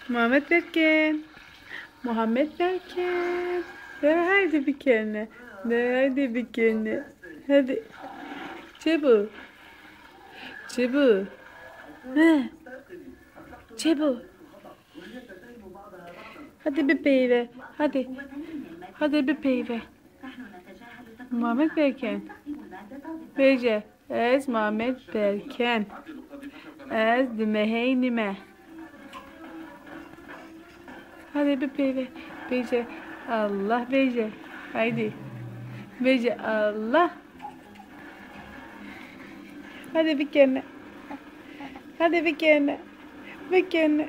Muhammed Berken. Muhammed Berken. De haydi bir kere. De haydi bir kere. Hadi. Çabuk. Çabuk. He. Çabuk. Hadi bir peyve. Hadi. Hadi bir peyve. Muhammed Berken. Bece. Ez Muhammed Berken. Ez dümeheynime. Hadi bir peyve. Bece. Allah Bece. Haydi. Bece Allah. Hadi bir kere. Hadi bir kere. Bir kere.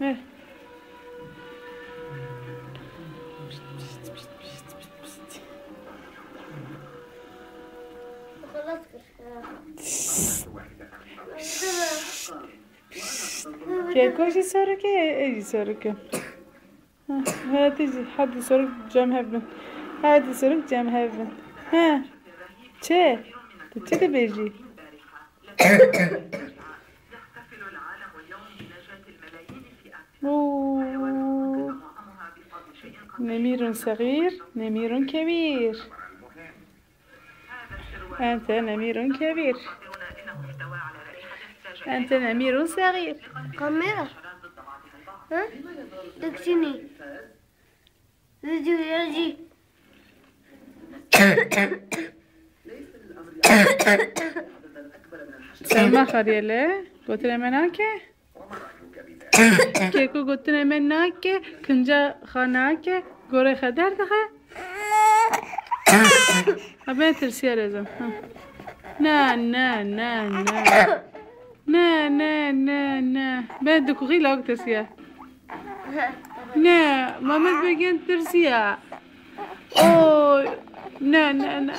Ver. Che soru che soru che. Hadi soru Cem Heaven. Hadi soru Cem Heaven. Ha. Che. Che de beji. نمير صغير نمير كبير أنت نمير كبير أنت نمير صغير كاميرا ها تكسيني يجي سلمى خريلة قلت لها مناكي كيكو قلت لها مناكي كنجا خاناكي قوري خدر دخل أبين ترسيها لازم نا نا نا نا نا نا نا نا بين دكوغي لوك ترسيها نا ماما بيجين ترسيها أوه نا نا نا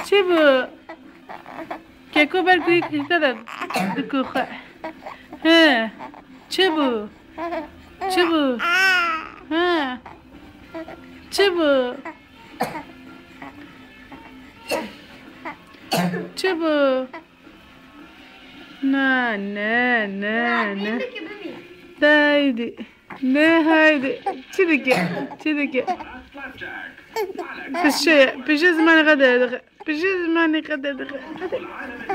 شبو كيكو بركوي كذا دكوخة ها شبو شبو ها شبو شبو نا نا نا نا دايدي نا هايدي تشدك بشي زمان غدا بشي زمان غدا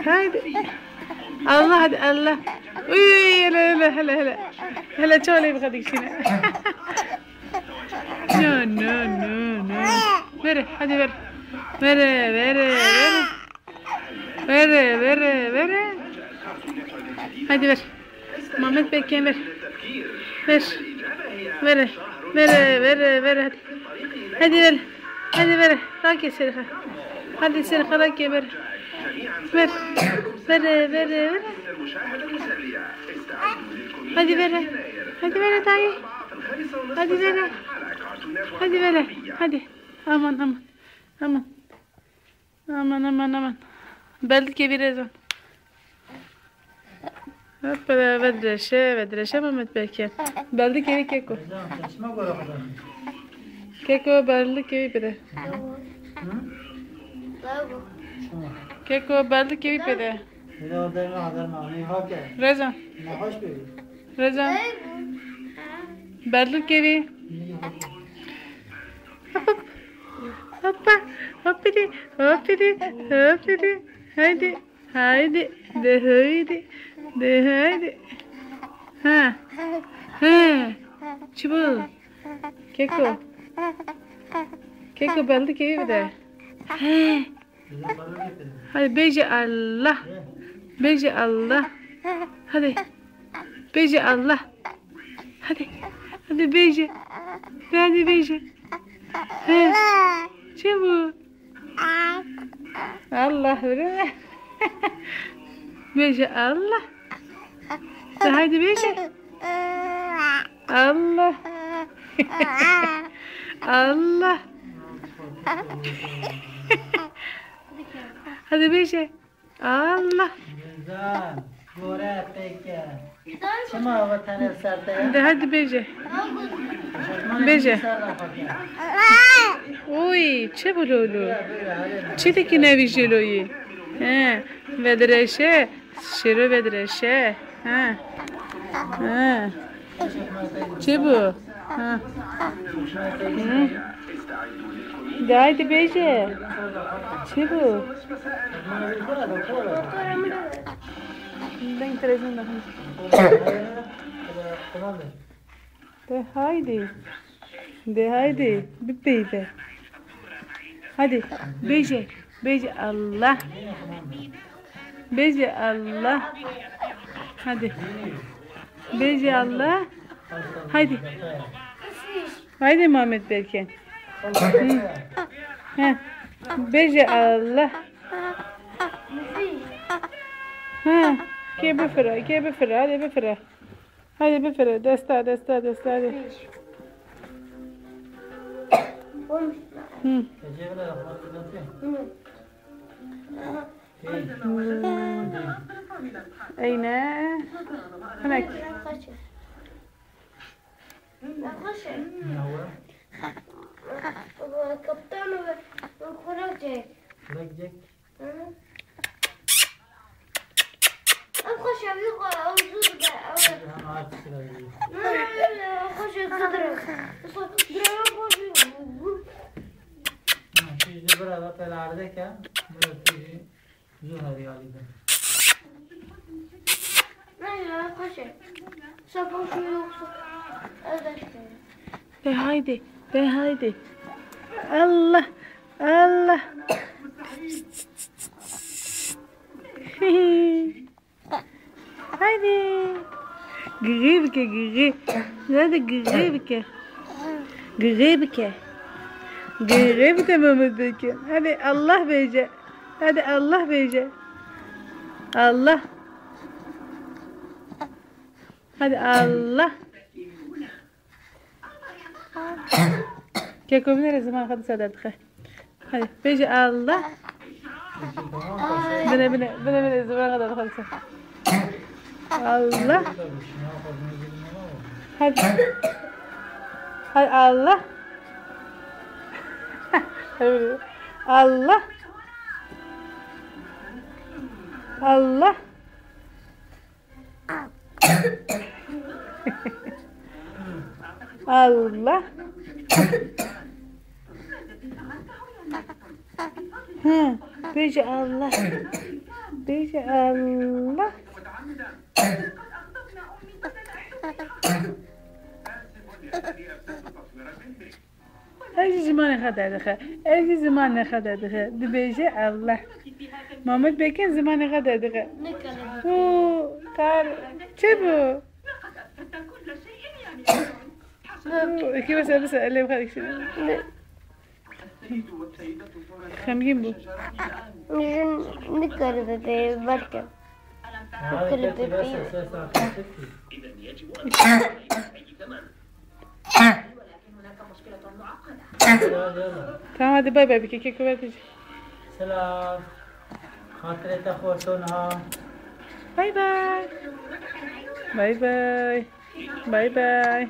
هايدي الله هذا الله وي هلا هلا هلا هلا هلا شولي بغدك شنو نو نو نو نو بري هادي بري بري بري بري بري بري هادي بري محمد بكين بري بري بري بري بري هادي بري هادي بري راكي سيرخه هادي سيرخه راكي بري بري بري بري بري هادي بري هادي بري تاي هادي بري هادي بري هادي aman aman aman aman aman aman بلد كبير يا زلمة هبا بدرشة محمد بكين بلد كبير كيكو كيكو بلد كبير بده كيكو بلد كبير بده رزا رزا بلد كبير هوبا هوبيدي هوبيدي هوبيدي هايدي هايدي ده هايدي ده هايدي ها ها شبو كيكو كيكو بلد كيف ده ها هاي بيجي الله بيجي الله هذي بيجي الله هذي بيجي هذي بيجي ها شبو الله بيجي الله هايدي بيجي الله الله هذا بيجي الله شما وطن سرده ده هاد بيجي بیجه اوی چه بلولو چی تکی نوی جلویی ودرشه شیرو ودرشه چی بو دایدی بیجه چی بو دنگ تلویزیون دخون ده haydi bebeyde hadi bece Allah bece Allah hadi bece Allah haydi Muhammed Berken bece Allah ke befra hadi befra hadi befra desta hadi أين؟ هناك. كابتن وخرجك. أخش أبيك أو زود أخش أضرب. Şimdi burada pelardayken burası zuhari halinde. Ne ya kaşı? Sapın şu yoksa. De haydi. Allah. Haydi. Gırıbke. Nerede gırıbke? Gırıbke Mehmet Beyken. Hadi Allah beyce. Allah. Hadi Allah. كيكو من الزمان خد سادات خي هاي بيجي الله بنا الزمان خد خلص الله هاي الله الله الله بيجي الله ايش زمان خدا دخه دي بيجي الله محمد بيكن زمان خدا دخه او قال تشبو كيف بس اللي بخليك شنو خمجين بو نكرر ده بركة تمام هذه باي بكي كيكو بتجي سلام خاطرتك خوشونها باي باي